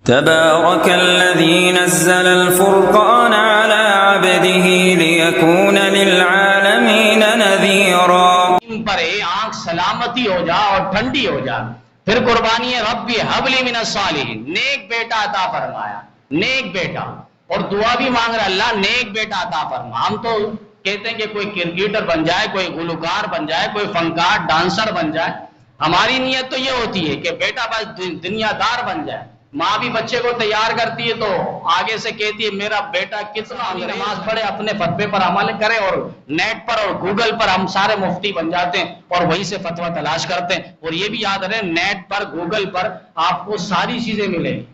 تبارك الذي نزل الفرقان على عبده ليكون للعالمين نذيرا. پر آنکھ سلامتی ہو جا اور ٹھنڈی ہو جا. پھر قربانی ہے ربی حبلی من الصالحین، نیک بیٹا عطا فرمایا، نیک بیٹا. اور دعا بھی مانگ رہا اللہ نیک بیٹا عطا فرما. ہم تو کہتے ہیں کہ کوئی کرکٹر بن جائے، کوئی گلوکار بن جائے، کوئی فنکار ڈانسر بن جائے. ہماری نیت تو یہ ہوتی ہے کہ بیٹا بس دنیا دار بن جائے. ماں بھی بچے کو تیار کرتی ہے تو آگے سے کہتی ہے میرا بیٹا کتنا نماز پڑھے، اپنے فتوے پر عمل کرے، اور نیٹ پر اور گوگل پر ہم سارے مفتی بن جاتے ہیں اور وہیں سے فتویٰ تلاش کرتے ہیں. اور یہ بھی یاد رہے نیٹ پر گوگل پر آپ کو ساری چیزیں ملیں گی.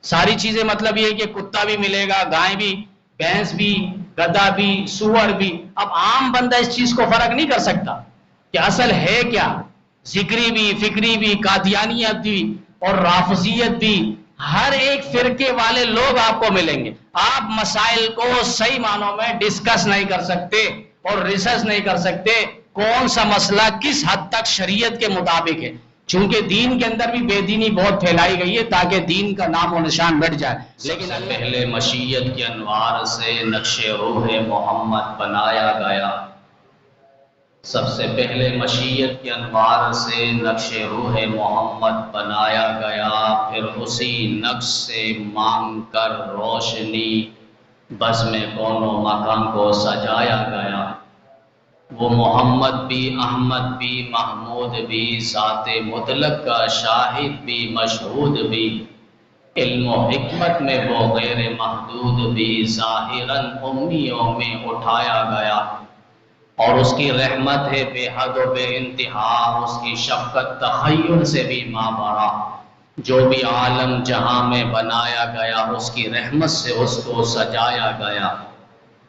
ساری چیزیں مطلب یہ کہ کتا بھی ملے گا، گائے بھی، بھینس بھی، گدھا بھی، سور بھی. اب عام بندہ اس چیز کو فرق نہیں کر سکتا کہ اصل ہے کیا. ذکری بھی، فکری بھی، قادیانیت بھی اور رافضیت بھی، ہر ایک فرقے والے لوگ آپ کو ملیں گے. آپ مسائل کو صحیح معنوں میں ڈسکس نہیں کر سکتے اور ریسرچ نہیں کر سکتے کون سا مسئلہ کس حد تک شریعت کے مطابق ہے. چونکہ دین کے اندر بھی بے دینی بہت پھیلائی گئی ہے تاکہ دین کا نام و نشان مٹ جائے. لیکن پہلے مشیت کے انوار سے نقش روح محمد بنایا گیا. سب سے پہلے مشیت کے انوار سے نقش روح محمد بنایا گیا. پھر اسی نقش سے مانگ کر روشنی بزم کون و مکان کو سجایا گیا. وہ محمد بھی، احمد بھی، محمود بھی، ذات مطلق کا شاہد بھی، مشہود بھی، علم و حکمت میں وہ غیر محدود بھی، ظاہراً امیوں میں اٹھایا گیا. اور اس کی رحمت ہے بے حد و بے انتہا، اس کی شفقت تخیل سے بھی مابرا. جو بھی عالم جہاں میں بنایا گیا اس کی رحمت سے اس کو سجایا گیا.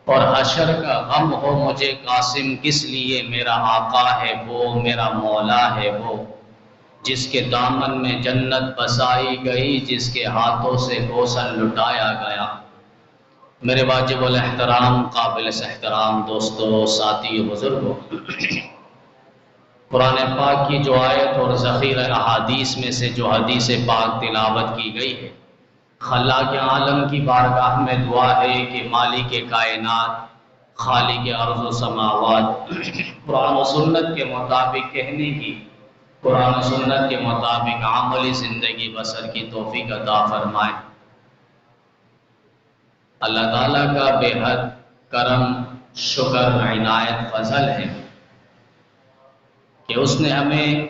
اور حشر کا غم ہو مجھے قاسم کس لیے، میرا آقا ہے وہ، میرا مولا ہے وہ، جس کے دامن میں جنت بسائی گئی، جس کے ہاتھوں سے کوثر لٹایا گیا. میرے واجب الاحترام، قابل احترام دوستو، ساتھی، بزرگوں، قرآن پاک کی جو آیت اور ذخیرہ احادیث میں سے جو حدیث پاک تلاوت کی گئی ہے، خلاق عالم کی بارگاہ میں دعا ہے کہ مالک کائنات، خالق ارض و سماوات، قرآن و سنت کے مطابق کہنے کی، قرآن و سنت کے مطابق عملی زندگی بسر کی توفیق عطا فرمائے. اللہ تعالیٰ کا بے حد کرم، شکر، عنایت، فضل ہے کہ اس نے ہمیں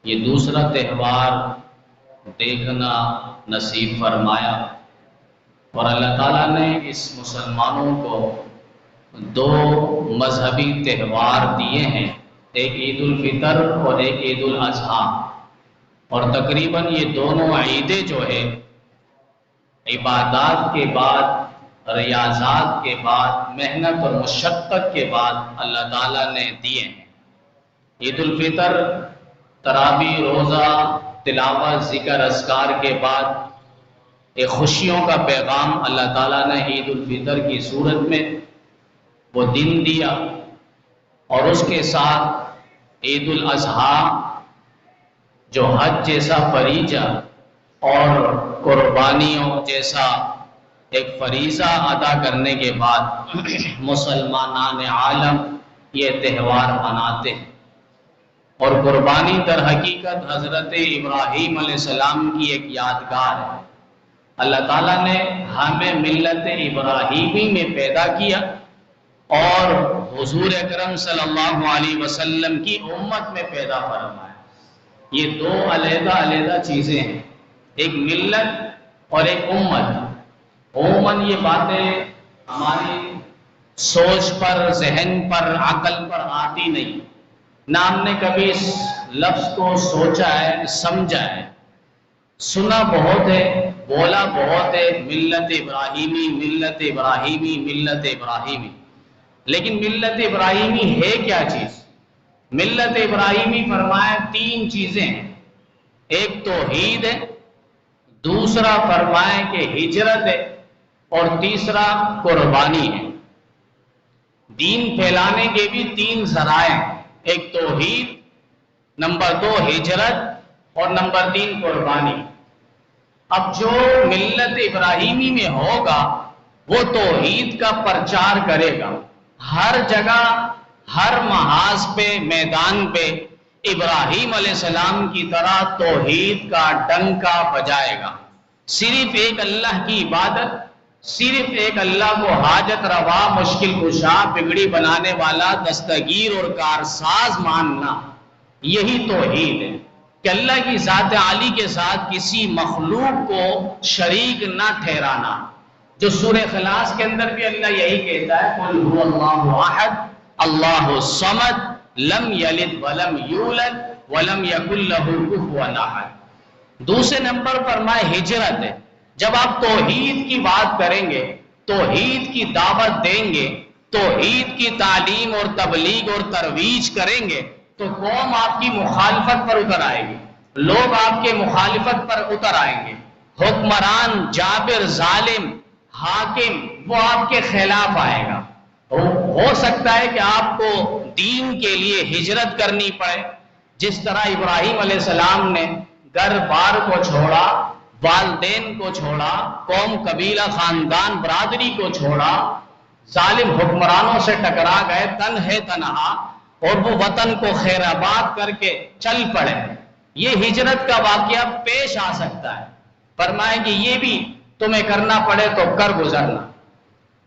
یہ دوسرا تہوار دیکھنا نصیب فرمایا. اور اللہ تعالیٰ نے اس مسلمانوں کو دو مذہبی تہوار دیے ہیں، ایک عید الفطر اور ایک عید الاضحیٰ. اور تقریباً یہ دونوں عیدیں جو ہے عبادات کے بعد، ریاضات کے بعد، محنت اور مشقت کے بعد اللہ تعالیٰ نے دیے ہیں. عید الفطر تراویح، روزہ، تلاوت، ذکر، اذکار کے بعد ایک خوشیوں کا پیغام اللہ تعالیٰ نے عید الفطر کی صورت میں وہ دن دیا. اور اس کے ساتھ عید الاضحیٰ جو حج جیسا فریضہ اور قربانیوں جیسا ایک فریضہ ادا کرنے کے بعد مسلمانان عالم یہ تہوار مناتے ہیں. اور قربانی در حقیقت حضرت ابراہیم علیہ السلام کی ایک یادگار ہے. اللہ تعالیٰ نے ہمیں ملت ابراہیمی میں پیدا کیا اور حضور اکرم صلی اللہ علیہ وسلم کی امت میں پیدا فرمایا. یہ دو علیحدہ علیحدہ چیزیں ہیں، ایک ملت اور ایک امت. عموماً یہ باتیں ہماری سوچ پر، ذہن پر، عقل پر آتی نہیں، نہ ہم نے کبھی اس لفظ کو سوچا ہے، سمجھا ہے. سنا بہت ہے، بولا بہت ہے، ملت ابراہیمی، ملت ابراہیمی، ملت ابراہیمی. لیکن ملت ابراہیمی ہے کیا چیز؟ ملت ابراہیمی فرمایا تین چیزیں ہیں. ایک توحید ہے، دوسرا فرمائے کہ ہجرت ہے، اور تیسرا قربانی ہے. دین پھیلانے کے بھی تین ذرائع ہیں، ایک توحید، نمبر دو ہجرت، اور نمبر تین قربانی. اب جو ملت ابراہیمی میں ہوگا وہ توحید کا پرچار کرے گا، ہر جگہ ہر محاذ پہ میدان پہ ابراہیم علیہ السلام کی طرح توحید کا ڈنکا بجائے گا، صرف ایک اللہ کی عبادت، صرف ایک اللہ کو حاجت روا، مشکل کشا، بگڑی بنانے والا، دستگیر اور کارساز ماننا، یہی توحید ہے کہ اللہ کی ذات عالی کے ساتھ کسی مخلوق کو شریک نہ ٹھہرانا، جو سورہ اخلاص کے اندر بھی اللہ یہی کہتا ہے قل هو اللہ احد اللہ الصمد لم یلد ولم یولد ولم یکن له کفوا احد۔ دوسرے نمبر پر فرمائے ہجرت ہے، جب آپ توحید کی بات کریں گے، توحید کی دعوت دیں گے، توحید کی تعلیم اور تبلیغ اور ترویج کریں گے تو قوم آپ کی مخالفت پر اتر آئے گی، لوگ آپ کے مخالفت پر اتر آئیں گے، حکمران جابر ظالم حاکم وہ آپ کے خلاف آئے گا۔ ہو سکتا ہے کہ آپ کو دین کے لیے ہجرت کرنی پڑے، جس طرح ابراہیم علیہ السلام نے گھر بار کو چھوڑا، والدین کو چھوڑا، قوم قبیلہ خاندان برادری کو چھوڑا، ظالم حکمرانوں سے ٹکرا گئے تنہے تنہا، اور وہ وطن کو خیر آباد کر کے چل پڑے۔ یہ ہجرت کا واقعہ پیش آ سکتا ہے، فرمائے کہ یہ بھی تمہیں کرنا پڑے تو کر گزرنا۔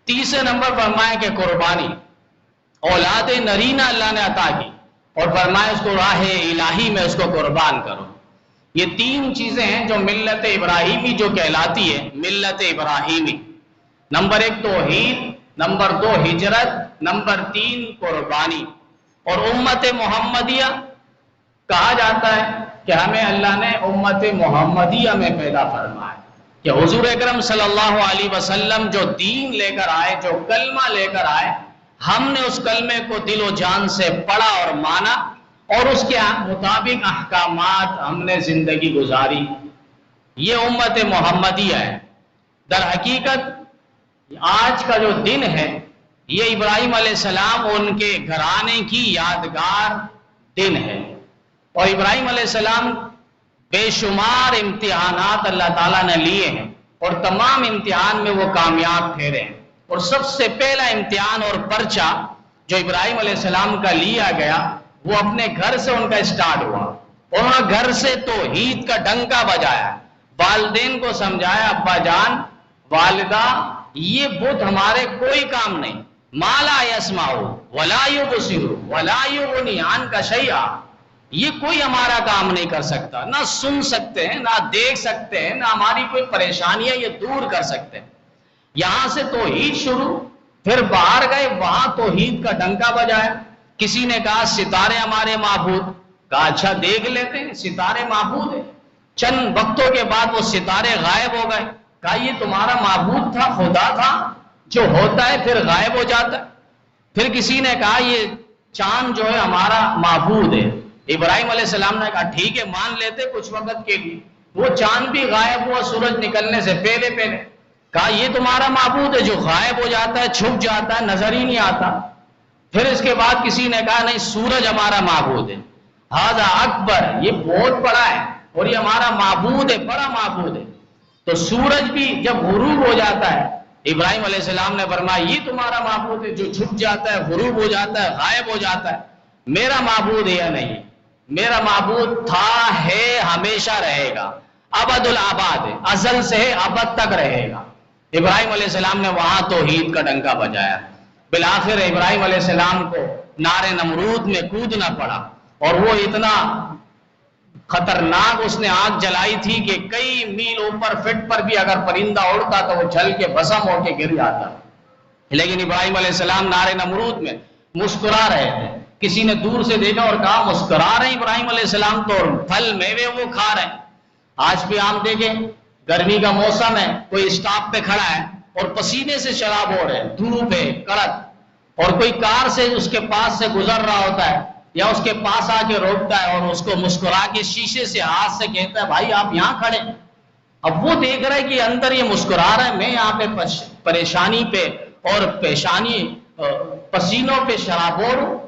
تیسرے نمبر فرمائے کہ قربانی، اولاد نرینہ اللہ نے عطا کی اور فرمائے اس کو راہ الہی میں اس کو قربان کرو۔ یہ تین چیزیں ہیں جو ملت ابراہیمی جو کہلاتی ہے ملت ابراہیمی، نمبر ایک توحید، نمبر دو ہجرت، نمبر تین قربانی۔ اور امت محمدیہ کہا جاتا ہے کہ ہمیں اللہ نے امت محمدیہ میں پیدا فرمایا، کہ حضور اکرم صلی اللہ علیہ وسلم جو دین لے کر آئے، جو کلمہ لے کر آئے، ہم نے اس کلمے کو دل و جان سے پڑھا اور مانا اور اس کے مطابق احکامات ہم نے زندگی گزاری۔ یہ امت محمدیہ ہے۔ در حقیقت آج کا جو دن ہے یہ ابراہیم علیہ السلام ان کے گھرانے کی یادگار دن ہے، اور ابراہیم علیہ السلام بے شمار امتحانات اللہ تعالیٰ نے لیے ہیں اور تمام امتحان میں وہ کامیاب ٹھہرے ہیں۔ اور سب سے پہلا امتحان اور پرچہ جو ابراہیم علیہ السلام کا لیا گیا وہ اپنے گھر سے ان کا اسٹارٹ ہوا، اور انہوں نے گھر سے توحید کا ڈنکا بجایا، والدین کو سمجھایا ابا جان والدہ یہ بت ہمارے کوئی کام نہیں، ما لا یسمعو ولا یبصرو ولا یغنی عنک شیئا، یہ کوئی ہمارا کام نہیں کر سکتا، نہ سن سکتے ہیں، نہ دیکھ سکتے ہیں، نہ ہماری کوئی پریشانیاں یہ دور کر سکتے ہیں۔ یہاں سے توحید شروع، پھر باہر گئے وہاں توحید کا ڈنکا بجایا۔ کسی نے کہا ستارے ہمارے معبود، کہا اچھا دیکھ لیتے ہیں، ستارے معبود ہیں۔ چند وقتوں کے بعد وہ ستارے غائب ہو گئے، کہا یہ تمہارا معبود تھا، خدا تھا جو ہوتا ہے پھر غائب ہو جاتا ہے۔ پھر کسی نے کہا یہ چاند جو ہے ہمارا معبود ہے۔ ابراہیم علیہ السلام نے کہا ٹھیک ہے مان لیتے کچھ وقت کے لیے، وہ چاند بھی غائب ہوا سورج نکلنے سے پہلے پہلے۔ کہا یہ تمہارا معبود ہے جو غائب ہو جاتا ہے، چھپ جاتا ہے، نظر ہی نہیں آتا۔ پھر اس کے بعد کسی نے کہا نہیں سورج ہمارا معبود ہے، ھذا اکبر، یہ بہت بڑا ہے اور یہ ہمارا معبود ہے، بڑا معبود ہے۔ تو سورج بھی جب غروب ہو جاتا ہے ابراہیم علیہ السلام نے فرمایا یہ تمہارا معبود ہے جو چھپ جاتا ہے، غروب ہو جاتا ہے، غائب ہو جاتا ہے، میرا معبود ہے یا نہیں؟ میرا معبود تھا، ہے، ہمیشہ رہے گا، ابد الآباد ہے، ازل سے ہے ابد تک رہے گا۔ ابراہیم علیہ السلام نے وہاں توحید کا ڈنکا بجایا۔ بالآخر ابراہیم علیہ السلام کو نار نمرود میں کودنا پڑا، اور وہ اتنا خطرناک اس نے آگ جلائی تھی کہ کئی میل اوپر فٹ پر بھی اگر پرندہ اڑتا تو وہ جل کے بھسم ہو کے گر جاتا۔ لیکن ابراہیم علیہ السلام نار نمرود میں مسکرا رہے تھے۔ کسی نے دور سے دیکھا اور کہا مسکرا رہے ہیں ابراہیم علیہ السلام تو پھل میوے وہ کھا رہے ہیں۔ آج بھی آپ دیکھیں گرمی کا موسم ہے، کوئی اسٹاپ پہ کھڑا ہے اور پسینے سے شراب ہو رہے ہیں، دھوپ ہے کڑک، اور کوئی کار سے اس کے پاس سے گزر رہا ہوتا ہے یا اس کے پاس آ کے روکتا ہے اور اس کو مسکرا کے شیشے سے ہاتھ سے کہتا ہے بھائی آپ یہاں کھڑے۔ اب وہ دیکھ رہا ہے کہ اندر یہ مسکرا رہا ہے، میں یہاں پہ پریشانی پہ اور پیشانی پسینوں پہ شرابور ہوں۔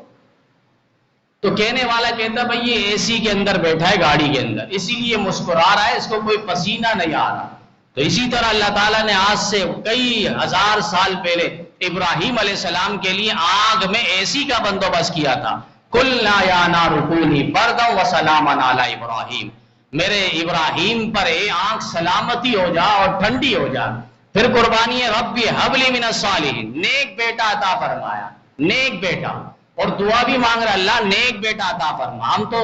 تو کہنے والا کہتا بھائی یہ اے سی کے اندر بیٹھا ہے گاڑی کے اندر، اسی لیے مسکرا رہا ہے، اس کو کوئی پسینہ نہیں آ رہا۔ تو اسی طرح اللہ تعالیٰ نے آج سے کئی ہزار سال پہلے ابراہیم علیہ السلام کے لیے آگ میں اے سی کا بندوبست کیا تھا۔ قُلْنَا يَا نَارُ كُونِي بَرْدًا وَسَلَامًا عَلَىٰ ابراہیم، میرے ابراہیم پر اے آگ سلامتی ہو جا اور ٹھنڈی ہو جا۔ پھر قربانی ہے رب هَبْ لِي مِنَ الصَّالِحِينَ، نیک بیٹا عطا فرمایا، نیک بیٹا، اور دعا بھی مانگ رہا اللہ نیک بیٹا عطا فرما۔ ہم تو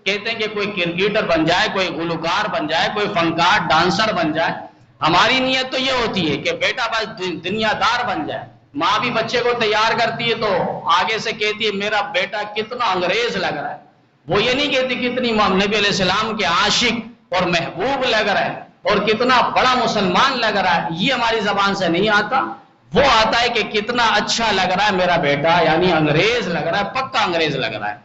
کہتے ہیں کہ کوئی کرکٹر بن جائے، کوئی گلوکار بن جائے، کوئی فنکار ڈانسر بن جائے، ہماری نیت تو یہ ہوتی ہے کہ بیٹا بس دنیا دار بن جائے۔ ماں بھی بچے کو تیار کرتی ہے تو آگے سے کہتی ہے میرا بیٹا کتنا انگریز لگ رہا ہے، وہ یہ نہیں کہتی کتنی نبی علیہ السلام کے عاشق اور محبوب لگ رہا ہے اور کتنا بڑا مسلمان لگ رہا ہے، یہ ہماری زبان سے نہیں آتا۔ وہ آتا ہے کہ کتنا اچھا لگ رہا ہے میرا بیٹا، یعنی انگریز لگ رہا ہے، پکا انگریز لگ رہا ہے۔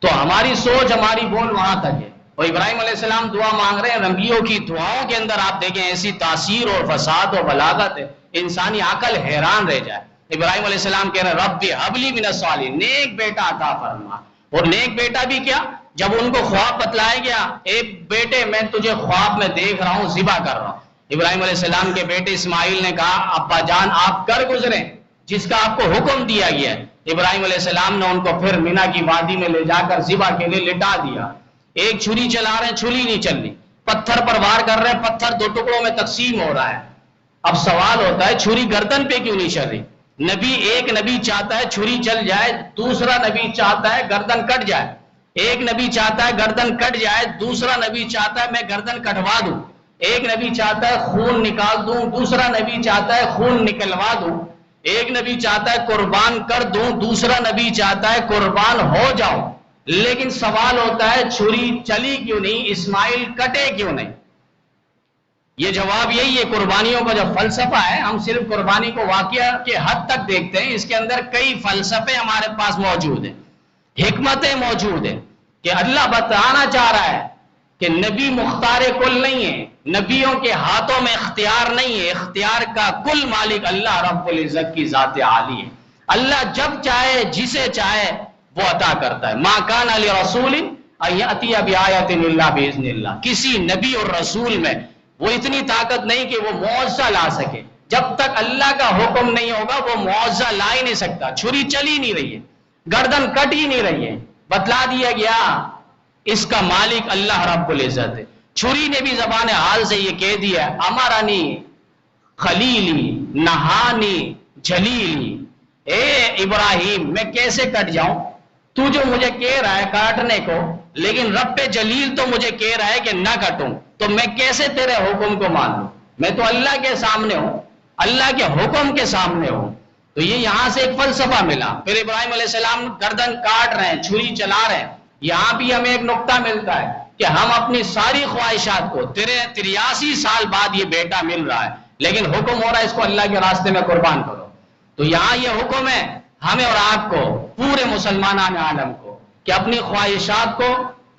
تو ہماری سوچ، ہماری بول وہاں تک ہے۔ اور ابراہیم علیہ السلام دعا مانگ رہے ہیں، نبیوں کی دعاؤں کے اندر آپ دیکھیں ایسی تاثیر اور فساد اور بلاغت ہے، انسانی عقل حیران رہ جائے۔ ابراہیم علیہ السلام کہہ رہے ہیں رب هَبْ لِي مِنَ الصَّالِحِينَ، نیک بیٹا عطا فرما۔ اور نیک بیٹا بھی کیا، جب ان کو خواب بتلایا گیا، اے بیٹے میں تجھے خواب میں دیکھ رہا ہوں ذبح کر رہا ہوں۔ ابراہیم علیہ السلام کے بیٹے اسماعیل نے کہا ابا جان آپ کر گزریں جس کا آپ کو حکم دیا گیا ہے۔ ابراہیم علیہ السلام نے ان کو پھر مینا کی وادی میں لے جا کر ذبح کے لیے لٹا دیا۔ ایک چھری چلا رہے ہیں، چھری نہیں چل رہی، پتھر پر وار کر رہے ہیں، پتھر دو ٹکڑوں میں تقسیم ہو رہا ہے۔ اب سوال ہوتا ہے چھری گردن پہ کیوں نہیں چل رہی؟ ایک نبی چاہتا ہے چھری چل جائے، دوسرا نبی چاہتا ہے گردن کٹ جائے۔ ایک نبی چاہتا ہے گردن کٹ جائے، دوسرا نبی چاہتا ہے میں گردن کٹوا دوں۔ ایک نبی چاہتا ہے خون نکال دوں، دوسرا نبی چاہتا ہے خون نکلوا دوں۔ ایک نبی چاہتا ہے قربان کر دوں، دوسرا نبی چاہتا ہے قربان ہو جاؤ۔ لیکن سوال ہوتا ہے چھری چلی کیوں نہیں، اسماعیل کٹے کیوں نہیں؟ یہ جواب یہی ہے، قربانیوں کا جو فلسفہ ہے، ہم صرف قربانی کو واقعہ کے حد تک دیکھتے ہیں، اس کے اندر کئی فلسفے ہمارے پاس موجود ہیں، حکمتیں موجود ہیں کہ اللہ بتانا چاہ رہا ہے کہ نبی مختار کل نہیں ہے، نبیوں کے ہاتھوں میں اختیار نہیں ہے، اختیار کا کل مالک اللہ رب العزت کی ذات عالی ہے۔ اللہ جب چاہے جسے چاہے وہ عطا کرتا ہے۔ ما کان لرسول ان یاتی بآیۃ الا باذن اللہ، کسی نبی اور رسول میں وہ اتنی طاقت نہیں کہ وہ معجزہ لا سکے، جب تک اللہ کا حکم نہیں ہوگا وہ معجزہ لا ہی نہیں سکتا۔ چھری چل ہی نہیں رہی ہے، گردن کٹ ہی نہیں رہی ہے، بتلا دیا گیا اس کا مالک اللہ رب العزت ہے۔ چھری نے بھی زبان حال سے یہ کہہ دیا امرانی خلیلی نہانی جلیلی، اے ابراہیم میں کیسے کٹ جاؤں، تو جو مجھے کہہ رہا ہے کاٹنے کو، لیکن رب جلیل تو مجھے کہہ رہا ہے کہ نہ کٹوں، تو میں کیسے تیرے حکم کو مان لوں؟ میں تو اللہ کے سامنے ہوں، اللہ کے حکم کے سامنے ہوں۔ تو یہ یہاں سے ایک فلسفہ ملا۔ پھر ابراہیم علیہ السلام گردن کاٹ رہے ہیں، چھری چلا رہے ہیں، یہاں بھی ہمیں ایک نقطہ ملتا ہے کہ ہم اپنی ساری خواہشات کو 83 سال بعد یہ بیٹا مل رہا ہے، لیکن حکم ہو رہا ہے اس کو اللہ کے راستے میں قربان کرو۔ تو یہاں یہ حکم ہے ہمیں اور آپ کو، پورے مسلمان عالم کو، کہ اپنی خواہشات کو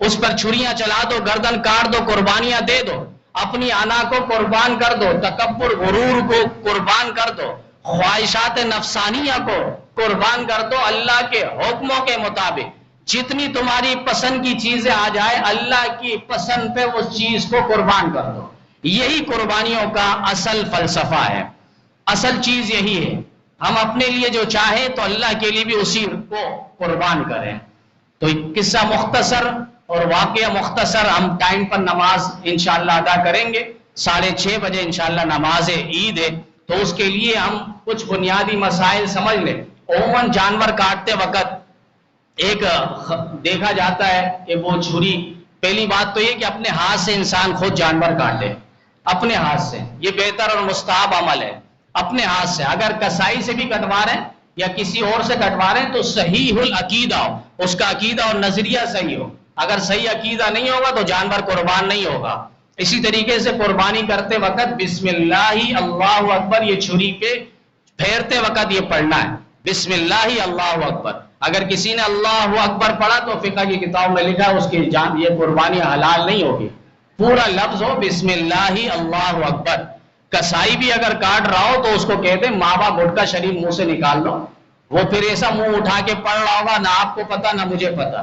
اس پر چھریاں چلا دو، گردن کاٹ دو، قربانیاں دے دو، اپنی انا کو قربان کر دو، تکبر غرور کو قربان کر دو، خواہشات نفسانیہ کو قربان کر دو، اللہ کے حکموں کے مطابق جتنی تمہاری پسند کی چیزیں آ جائے اللہ کی پسند پہ اس چیز کو قربان کر دو۔ یہی قربانیوں کا اصل فلسفہ ہے، اصل چیز یہی ہے، ہم اپنے لیے جو چاہیں تو اللہ کے لیے بھی اسی کو قربان کریں۔ تو قصہ مختصر اور واقعہ مختصر، ہم ٹائم پر نماز انشاءاللہ ادا کریں گے، 6:30 بجے انشاءاللہ نماز عید ہے، تو اس کے لیے ہم کچھ بنیادی مسائل سمجھ لیں۔ عموماً جانور کاٹتے وقت ایک دیکھا جاتا ہے کہ وہ چھری، پہلی بات تو یہ کہ اپنے ہاتھ سے انسان خود جانور کاٹے، اپنے ہاتھ سے، یہ بہتر اور مستحب عمل ہے، اپنے ہاتھ سے۔ اگر کسائی سے بھی کٹوا رہے ہیں یا کسی اور سے کٹوا رہے ہیں تو صحیح العقیدہ ہو، اس کا عقیدہ اور نظریہ صحیح ہو۔ اگر صحیح عقیدہ نہیں ہوگا تو جانور قربان نہیں ہوگا۔ اسی طریقے سے قربانی کرتے وقت بسم اللہ اللہ اکبر یہ چھری پہ پھیرتے وقت یہ پڑھنا ہے، بسم اللہ اللہ اکبر۔ اگر کسی نے اللہ اکبر پڑھا تو فقہ کی کتاب میں لکھا ہے اس کی جان یہ قربانی حلال نہیں ہوگی، پورا لفظ ہو بسم اللہ اللہ اکبر۔ کسائی بھی اگر کاٹ رہا ہو تو اس کو کہتے ماوا گٹکا شریف منہ سے نکال لو، وہ پھر ایسا منہ اٹھا کے پڑھ رہا ہوگا نہ آپ کو پتا نہ مجھے پتا،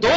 2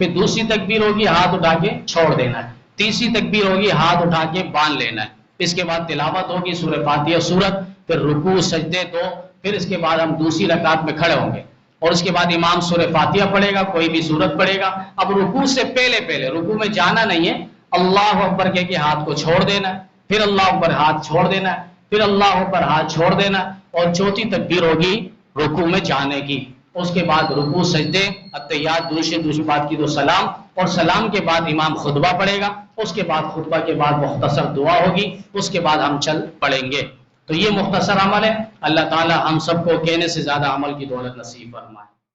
پھر دوسری تکبیر ہوگی ہاتھ اٹھا کے چھوڑ دینا ہے، تیسری تکبیر ہوگی ہاتھ اٹھا کے باندھ لینا ہے، اس کے بعد تلاوت ہوگی سورہ فاتحہ سورت، پھر رکوع سجدے دو، پھر اس کے بعد ہم دوسری رکعت میں کھڑے ہوں گے اور اس کے بعد امام سورہ فاتحہ پڑھے گا، کوئی بھی سورت پڑھے گا۔ اب رکوع سے پہلے رکوع میں جانا نہیں ہے، اللہ اکبر کہہ کے ہاتھ کو چھوڑ دینا ہے، پھر اللہ اکبر ہاتھ چھوڑ دینا ہے، پھر اللہ اکبر ہاتھ چھوڑ دینا ہے، اور چوتھی تکبیر ہوگی رکوع میں جانے کی۔ اس کے بعد رکوع سجدے اتحیات دوسری بات کی تو سلام، اور سلام کے بعد امام خطبہ پڑھے گا، اس کے بعد خطبہ کے بعد مختصر دعا ہوگی، اس کے بعد ہم چل پڑیں گے۔ تو یہ مختصر عمل ہے۔ اللہ تعالی ہم سب کو کہنے سے زیادہ عمل کی دولت نصیب فرمائے۔